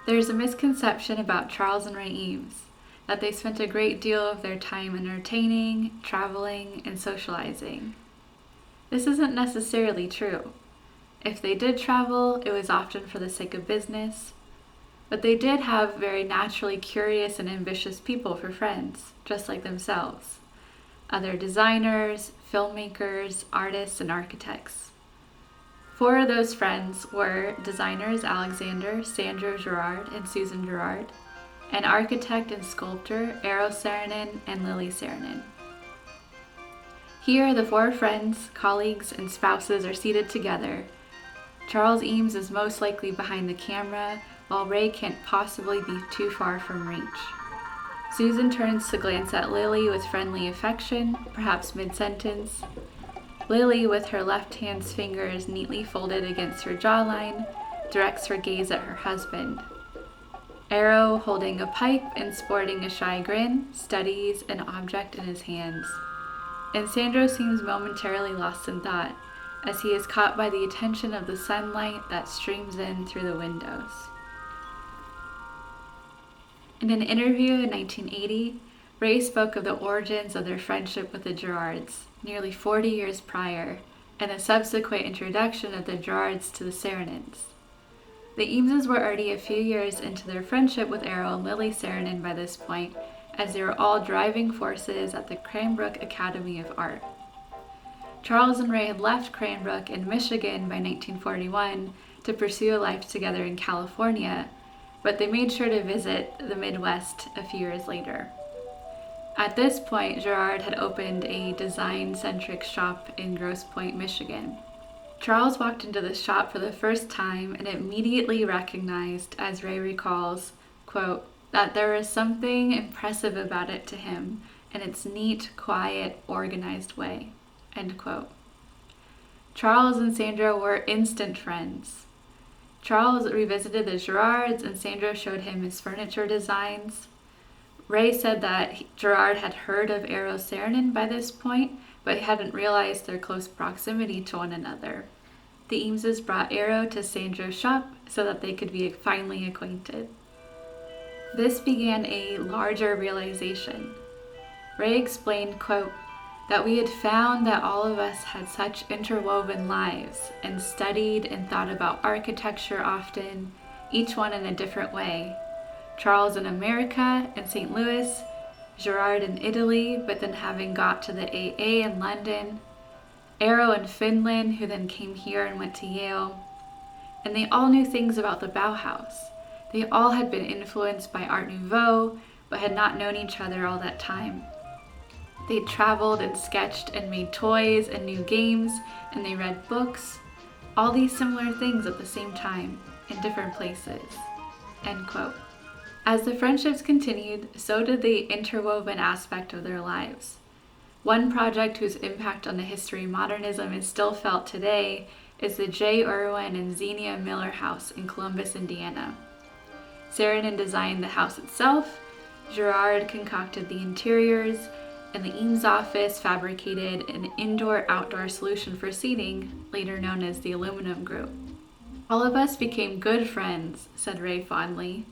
There's a misconception about Charles and Ray Eames, that they spent a great deal of their time entertaining, traveling, and socializing. This isn't necessarily true. If they did travel, it was often for the sake of business, but they did have very naturally curious and ambitious people for friends, just like themselves. Other designers, filmmakers, artists, and architects. 4 of those friends were designers Sandro Girard, and Susan Girard, and architect and sculptor Eero Saarinen and Lily Saarinen. Here, the 4 friends, colleagues, and spouses are seated together. Charles Eames is most likely behind the camera, while Ray can't possibly be too far from reach. Susan turns to glance at Lily with friendly affection, perhaps mid-sentence. Lily, with her left hand's fingers neatly folded against her jawline, directs her gaze at her husband. Eero, holding a pipe and sporting a shy grin, studies an object in his hands. And Sandro seems momentarily lost in thought, as he is caught by the attention of the sunlight that streams in through the windows. In an interview in 1980, Ray spoke of the origins of their friendship with the Girards, nearly 40 years prior, and the subsequent introduction of the Girards to the Saarinens. The Eameses were already a few years into their friendship with Eero and Lily Saarinen by this point, as they were all driving forces at the Cranbrook Academy of Art. Charles and Ray had left Cranbrook in Michigan by 1941 to pursue a life together in California, but they made sure to visit the Midwest a few years later. At this point, Girard had opened a design-centric shop in Grosse Pointe, Michigan. Charles walked into the shop for the first time and immediately recognized, as Ray recalls, quote, that there was something impressive about it to him in its neat, quiet, organized way, end quote. Charles and Sandro were instant friends. Charles revisited the Girards and Sandro showed him his furniture designs. Ray said that Girard had heard of Eero Saarinen by this point, but hadn't realized their close proximity to one another. The Eameses brought Eero to Sandro's shop so that they could be finally acquainted. This began a larger realization. Ray explained, quote, that we had found that all of us had such interwoven lives and studied and thought about architecture often, each one in a different way. Charles in America and St. Louis, Girard in Italy, but then having got to the AA in London, Eero in Finland, who then came here and went to Yale. And they all knew things about the Bauhaus. They all had been influenced by Art Nouveau, but had not known each other all that time. They traveled and sketched and made toys and new games, and they read books, all these similar things at the same time, in different places, end quote. As the friendships continued, so did the interwoven aspect of their lives. One project whose impact on the history of modernism is still felt today is the J. Irwin and Xenia Miller House in Columbus, Indiana. Saarinen designed the house itself, Girard concocted the interiors, and the Eames Office fabricated an indoor-outdoor solution for seating, later known as the Aluminum Group. All of us became good friends, said Ray fondly,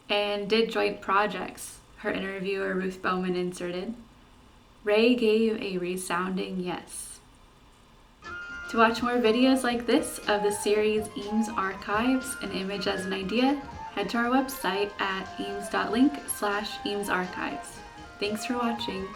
and did joint projects, her interviewer Ruth Bowman inserted. Ray gave a resounding yes. To watch more videos like this of the series Eames Archives, an image as an idea, head to our website at eames.link/eames-archives. Thanks for watching.